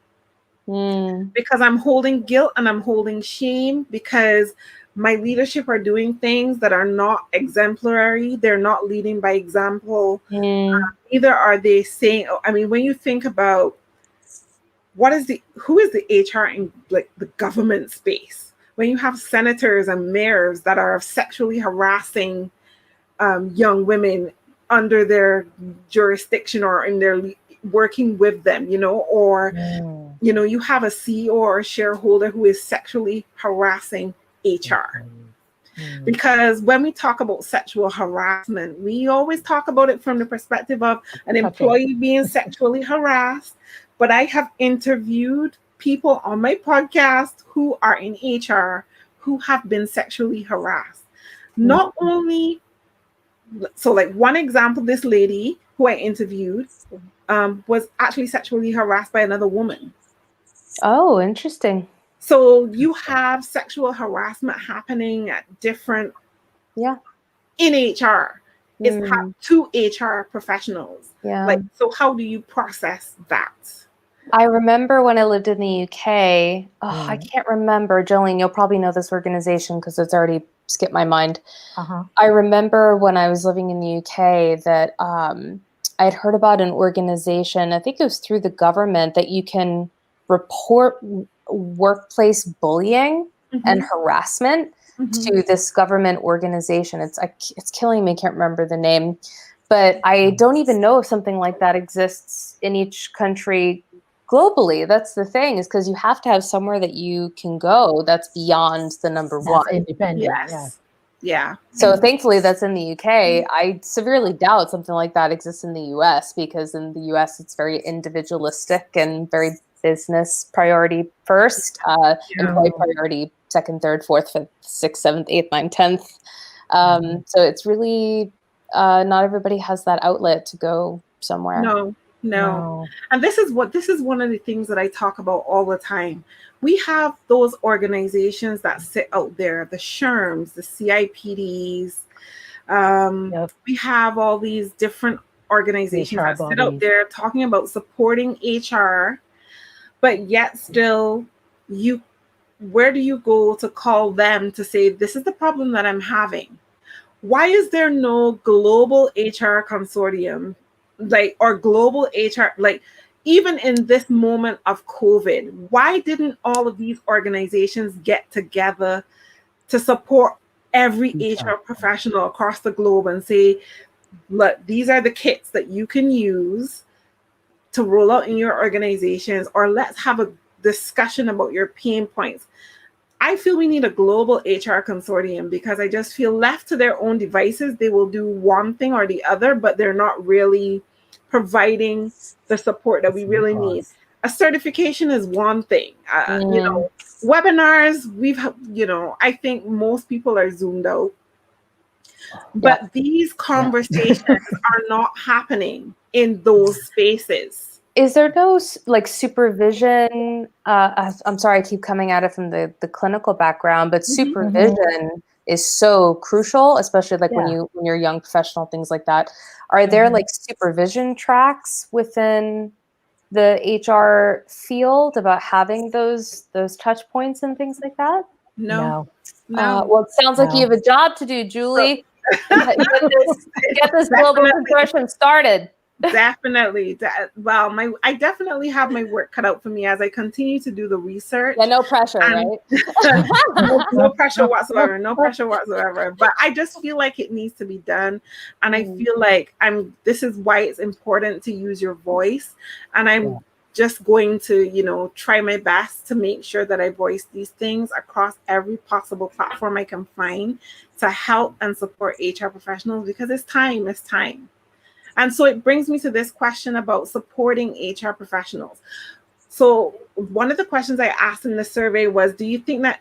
Because I'm holding guilt and I'm holding shame because my leadership are doing things that are not exemplary. They're not leading by example. Neither are they saying, when you think about who is the HR in like the government space? When you have senators and mayors that are sexually harassing young women under their jurisdiction or in their working with them, or you have a CEO or a shareholder who is sexually harassing HR. Because when we talk about sexual harassment, we always talk about it from the perspective of an employee being sexually harassed. But I have interviewed people on my podcast who are in HR who have been sexually harassed. Not only, so like one example, this lady who I interviewed was actually sexually harassed by another woman. Oh, interesting. So you have sexual harassment happening at different, in HR. It's to HR professionals. Like, so how do you process that? I remember when I lived in the UK, I can't remember, Jolene, you'll probably know this organization because it's already skipped my mind. I remember when I was living in the UK that I'd heard about an organization, I think it was through the government, that you can report workplace bullying and harassment to this government organization. It's killing me, I can't remember the name. But I don't even know if something like that exists in each country globally. That's the thing, is because you have to have somewhere that you can go that's beyond the number one. Independent. Yeah. So thankfully that's in the UK. I severely doubt something like that exists in the US, because in the US it's very individualistic and very business priority first, employee priority second, third, fourth, fifth, sixth, seventh, eighth, ninth, 10th. So it's really not everybody has that outlet to go somewhere. No. And this is one of the things that I talk about all the time. We have those organizations that sit out there, the SHRMs, the CIPDs. We have all these different organizations that sit out there talking about supporting HR, but yet still where do you go to call them to say, this is the problem that I'm having? Why is there no global HR consortium, or global HR, even in this moment of COVID? Why didn't all of these organizations get together to support every HR professional across the globe and say, look, these are the kits that you can use to roll out in your organizations, or let's have a discussion about your pain points? I feel we need a global HR consortium, because I just feel left to their own devices, they will do one thing or the other, but they're not really providing the support that we really need. A certification is one thing. Webinars, I think most people are Zoomed out. But these conversations are not happening in those spaces. Is there no supervision? I'm sorry, I keep coming at it from the clinical background, but supervision is so crucial, especially when you're a young professional, things like that. Are there supervision tracks within the HR field about having those touch points and things like that? No. Well, it sounds like you have a job to do, Julie. Get this global consortium started. Definitely. Well, I definitely have my work cut out for me as I continue to do the research. Yeah, no pressure, right? No pressure whatsoever. No pressure whatsoever. But I just feel like it needs to be done. And I feel like this is why it's important to use your voice. And I'm just going to, try my best to make sure that I voice these things across every possible platform I can find to help and support HR professionals, because it's time. And so it brings me to this question about supporting HR professionals. So one of the questions I asked in the survey was, do you think that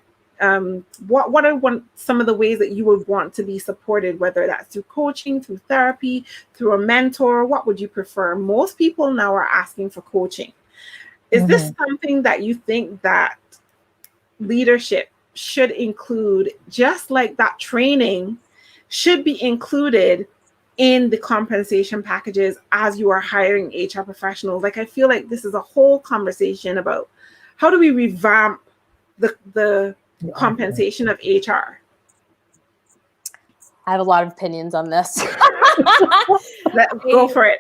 what are some of the ways that you would want to be supported, whether that's through coaching, through therapy, through a mentor? What would you prefer? Most people now are asking for coaching. Is this something that you think that leadership should include, just like that training should be included in the compensation packages as you are hiring HR professionals? I feel like this is a whole conversation about how do we revamp the compensation of HR? I have a lot of opinions on this. Go for it.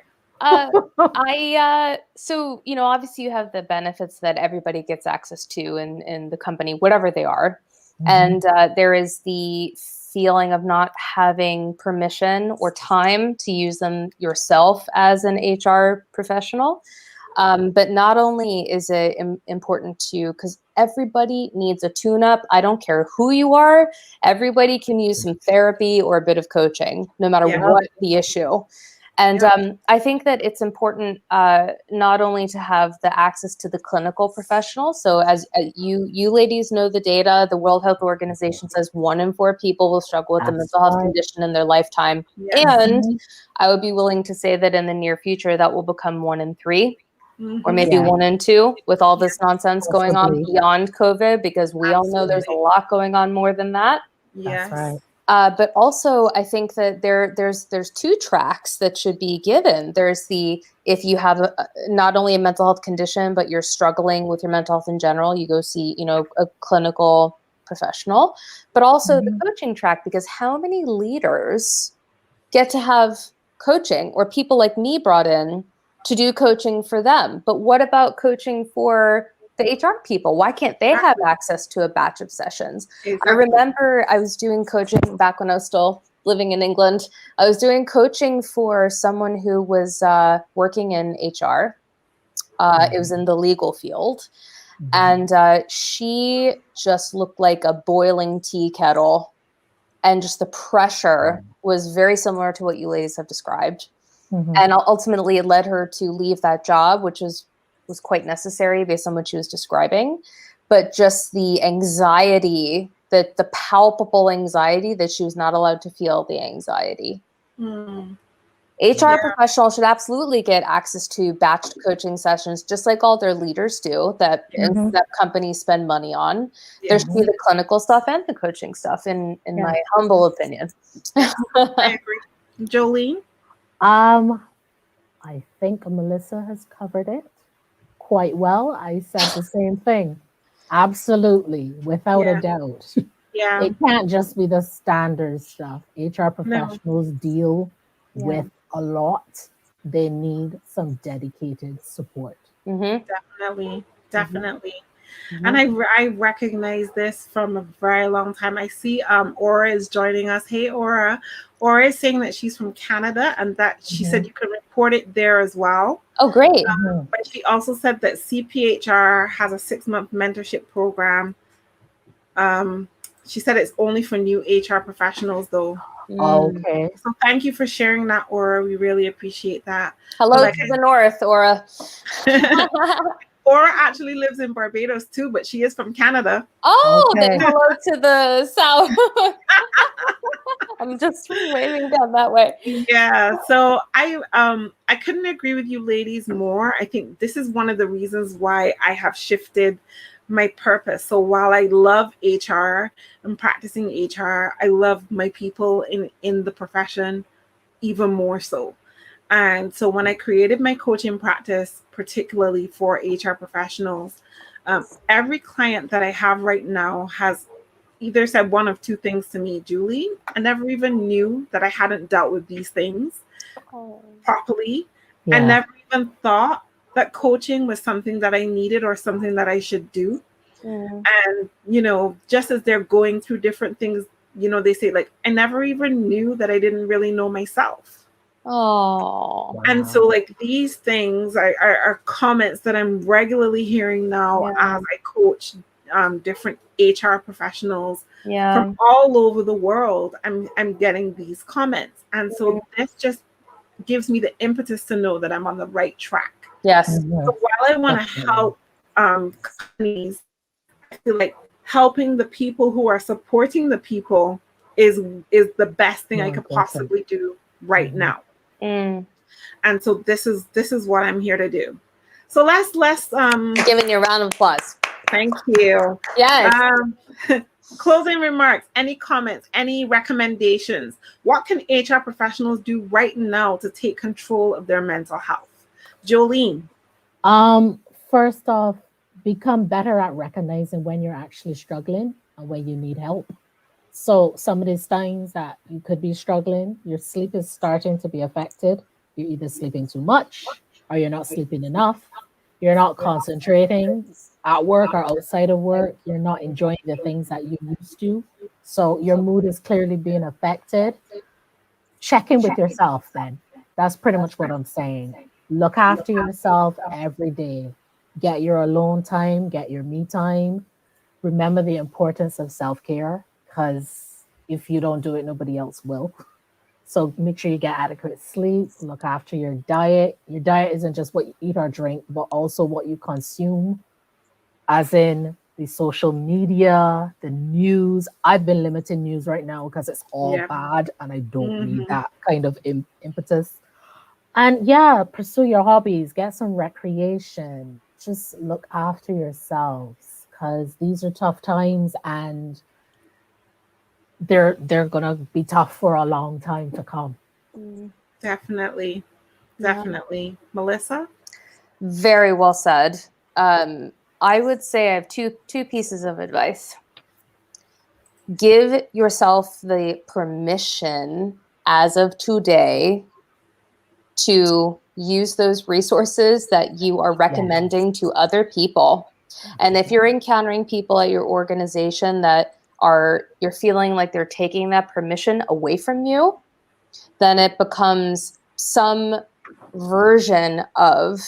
So, obviously you have the benefits that everybody gets access to in the company, whatever they are. And there is the feeling of not having permission or time to use them yourself as an HR professional. But not only is it important to, because everybody needs a tune-up. I don't care who you are. Everybody can use some therapy or a bit of coaching, no matter what the issue. And I think that it's important not only to have the access to the clinical professionals. So as you ladies know the data, the World Health Organization says 1 in 4 people will struggle with a mental health condition in their lifetime. And I would be willing to say that in the near future, that will become 1 in 3. Or maybe 1 in 2 with all this nonsense going on beyond COVID, because we all know there's a lot going on more than that. Yes. That's right. But also, I think that there's 2 tracks that should be given. There's if you have not only a mental health condition, but you're struggling with your mental health in general, you go see, a clinical professional, but also the coaching track, because how many leaders get to have coaching, or people like me brought in to do coaching for them? But what about coaching for the HR people? Why can't they have access to a batch of sessions? Exactly. I remember I was doing coaching back when I was still living in England. I was doing coaching for someone who was working in HR. It was in the legal field. And she just looked like a boiling tea kettle. and just the pressure was very similar to what you ladies have described. And ultimately it led her to leave that job, which was quite necessary based on what she was describing. But just the anxiety, the palpable anxiety that she was not allowed to feel the anxiety. HR professionals should absolutely get access to batched coaching sessions, just like all their leaders do, that companies spend money on. There should be the clinical stuff and the coaching stuff, in my humble opinion. I agree. Jolene? I think Melissa has covered it quite well. I said the same thing. Absolutely, without a doubt. Yeah. It can't just be the standard stuff. HR professionals deal with a lot. They need some dedicated support. Definitely. And I recognize this from a very long time. I see Aura is joining us. Hey, Aura. Aura is saying that she's from Canada and that she said you can report it there as well. Oh, great. But she also said that CPHR has a 6-month mentorship program. She said it's only for new HR professionals, though. Okay. So thank you for sharing that, Aura. We really appreciate that. Hello to the north, Aura. Aura actually lives in Barbados too, but she is from Canada. Oh, then hello to the south. I'm just waving down that way. Yeah. So I couldn't agree with you ladies more. I think this is one of the reasons why I have shifted my purpose. So while I love HR and practicing HR, I love my people in the profession even more so. And so when I created my coaching practice, particularly for HR professionals, every client that I have right now has either said one of two things to me. Julie, I never even knew that I hadn't dealt with these things properly. I never even thought that coaching was something that I needed or something that I should do. And, just as they're going through different things, they say, like, I never even knew that I didn't really know myself. Oh. And so, like, these things are comments that I'm regularly hearing now as I coach different HR professionals from all over the world. I'm getting these comments. And so this just gives me the impetus to know that I'm on the right track. Yes. So while I want to help companies, I feel like helping the people who are supporting the people is the best thing I could possibly do right now. And so this is what I'm here to do. So let's giving you a round of applause. Thank you. Yes. Closing remarks, any comments, any recommendations? What can HR professionals do right now to take control of their mental health? Jolene. First off, become better at recognizing when you're actually struggling and when you need help. So some of these things that you could be struggling, your sleep is starting to be affected. You're either sleeping too much or you're not sleeping enough. You're not concentrating at work or outside of work. You're not enjoying the things that you used to. So your mood is clearly being affected. Check in with yourself then. That's pretty much what I'm saying. Look after yourself every day. Get your alone time, get your me time. Remember the importance of self-care, because if you don't do it, nobody else will. So make sure you get adequate sleep, look after your diet. Your diet isn't just what you eat or drink, but also what you consume, as in the social media, the news. I've been limiting news right now because it's all bad and I don't need that kind of impetus. And pursue your hobbies, get some recreation, just look after yourselves, because these are tough times and they're gonna be tough for a long time to come. Definitely. Melissa? Very well said. I would say I have two pieces of advice. Give yourself the permission as of today to use those resources that you are recommending to other people. And if you're encountering people at your organization that you're feeling like they're taking that permission away from you, then it becomes some version of,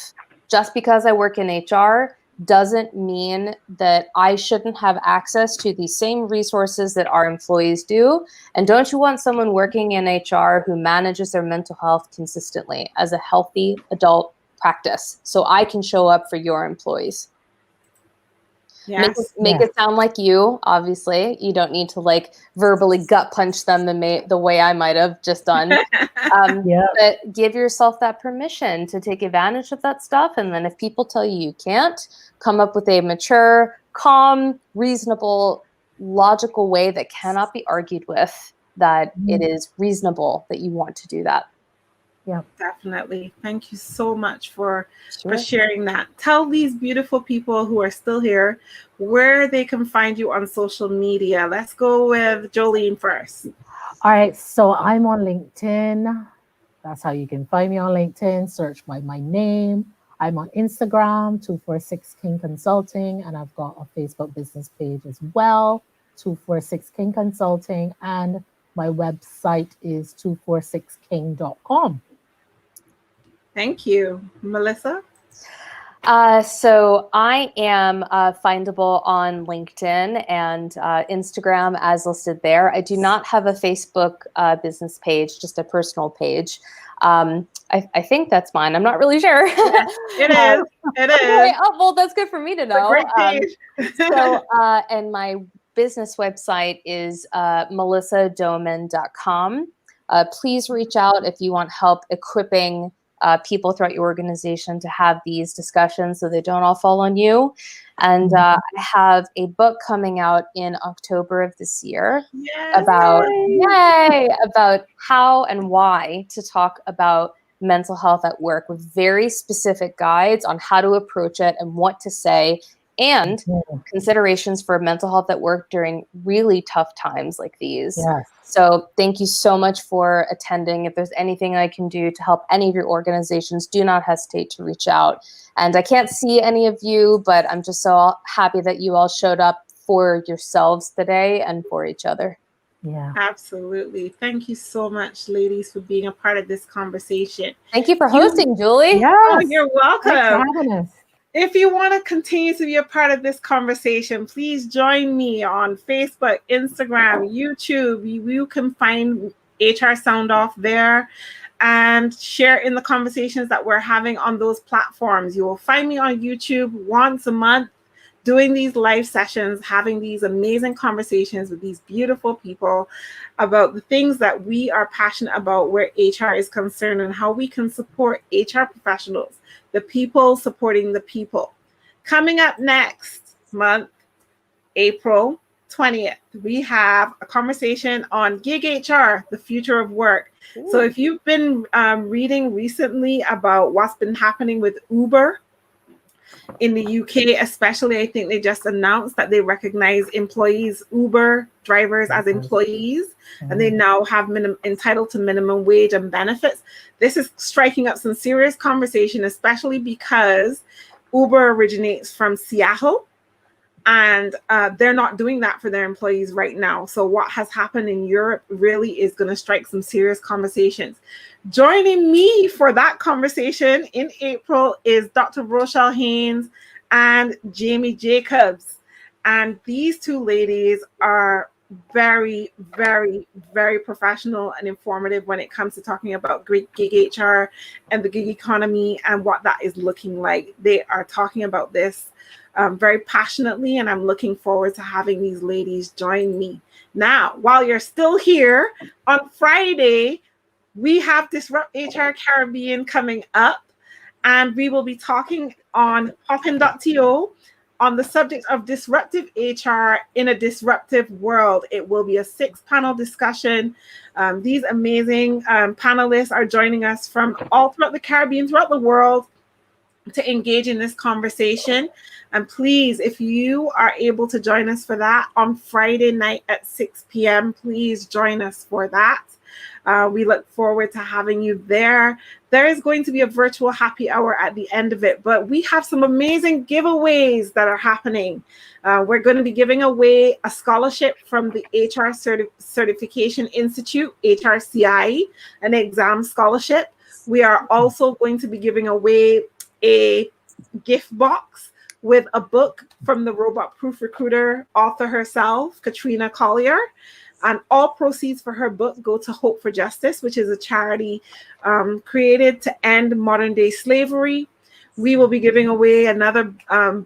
just because I work in HR doesn't mean that I shouldn't have access to the same resources that our employees do. And don't you want someone working in HR who manages their mental health consistently as a healthy adult practice, so I can show up for your employees? Yes. Make it sound like you. Obviously, you don't need to like verbally gut punch them the way I might have just done. But give yourself that permission to take advantage of that stuff. And then if people tell you you can't, come up with a mature, calm, reasonable, logical way that cannot be argued with, that it is reasonable that you want to do that. Yeah, definitely. Thank you so much for sharing that. Tell these beautiful people who are still here where they can find you on social media. Let's go with Jolene first. All right, so I'm on LinkedIn. That's how you can find me on LinkedIn. Search by my name. I'm on Instagram, 246 King Consulting, and I've got a Facebook business page as well, 246 King Consulting, and my website is 246king.com. Thank you. Melissa? So I am findable on LinkedIn and Instagram as listed there. I do not have a Facebook business page, just a personal page. I think that's mine. I'm not really sure. Yes, it is. It is. Okay. Oh, well, that's good for me to know. Great page. And my business website is melissadoman.com. Please reach out if you want help equipping people throughout your organization to have these discussions so they don't all fall on you. And I have a book coming out in October of this year about how and why to talk about mental health at work, with very specific guides on how to approach it and what to say, and considerations for mental health at work during really tough times like these. So thank you so much for attending. If there's anything I can do to help any of your organizations, do not hesitate to reach out. And I can't see any of you, but I'm just so happy that you all showed up for yourselves today and for each other. Yeah, absolutely. Thank you so much, ladies, for being a part of this conversation. Thank you for hosting, Julie. Yes. Oh, you're welcome. Thanks for having us. If you want to continue to be a part of this conversation, please join me on Facebook, Instagram, YouTube. You can find HR Sound Off there and share in the conversations that we're having on those platforms. You will find me on YouTube once a month doing these live sessions, having these amazing conversations with these beautiful people about the things that we are passionate about where HR is concerned and how we can support HR professionals, the people supporting the people. Coming up next month, April 20th, we have a conversation on gig HR, the future of work. Ooh. So if you've been reading recently about what's been happening with Uber in the UK, especially, I think they just announced that they recognize employees, Uber drivers, as employees, and they now have entitled to minimum wage and benefits. This is striking up some serious conversation, especially because Uber originates from Seattle, and they're not doing that for their employees right now. So what has happened in Europe really is going to strike some serious conversations. Joining me for that conversation in April is Dr. Rochelle Haynes and Jamie Jacobs. And these two ladies are very, very, very professional and informative when it comes to talking about gig HR and the gig economy and what that is looking like. They are talking about this very passionately, and I'm looking forward to having these ladies join me. Now, while you're still here, on Friday, we have Disrupt HR Caribbean coming up, and we will be talking on Hopin.to on the subject of disruptive HR in a disruptive world. It will be a 6-panel discussion. These amazing panelists are joining us from all throughout the Caribbean, throughout the world, to engage in this conversation. And please, if you are able to join us for that on Friday night at 6 p.m., please join us for that. We look forward to having you there. There is going to be a virtual happy hour at the end of it, but we have some amazing giveaways that are happening. We're going to be giving away a scholarship from the HR Certification Institute, HRCI, an exam scholarship. We are also going to be giving away a gift box with a book from the Robot Proof Recruiter author herself, Katrina Collier. And all proceeds for her book go to Hope for Justice, which is a charity created to end modern day slavery. We will be giving away another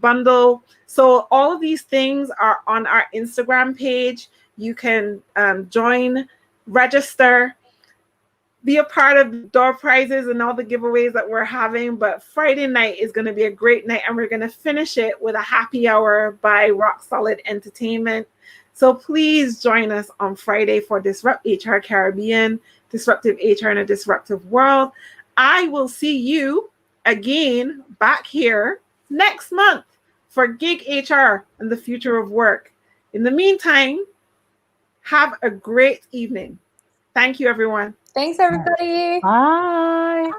bundle. So all of these things are on our Instagram page. You can join, register, be a part of door prizes and all the giveaways that we're having. But Friday night is going to be a great night, and we're going to finish it with a happy hour by Rock Solid Entertainment. So please join us on Friday for Disrupt HR Caribbean, Disruptive HR in a Disruptive World. I will see you again back here next month for Gig HR and the Future of Work. In the meantime, have a great evening. Thank you, everyone. Thanks, everybody. Bye.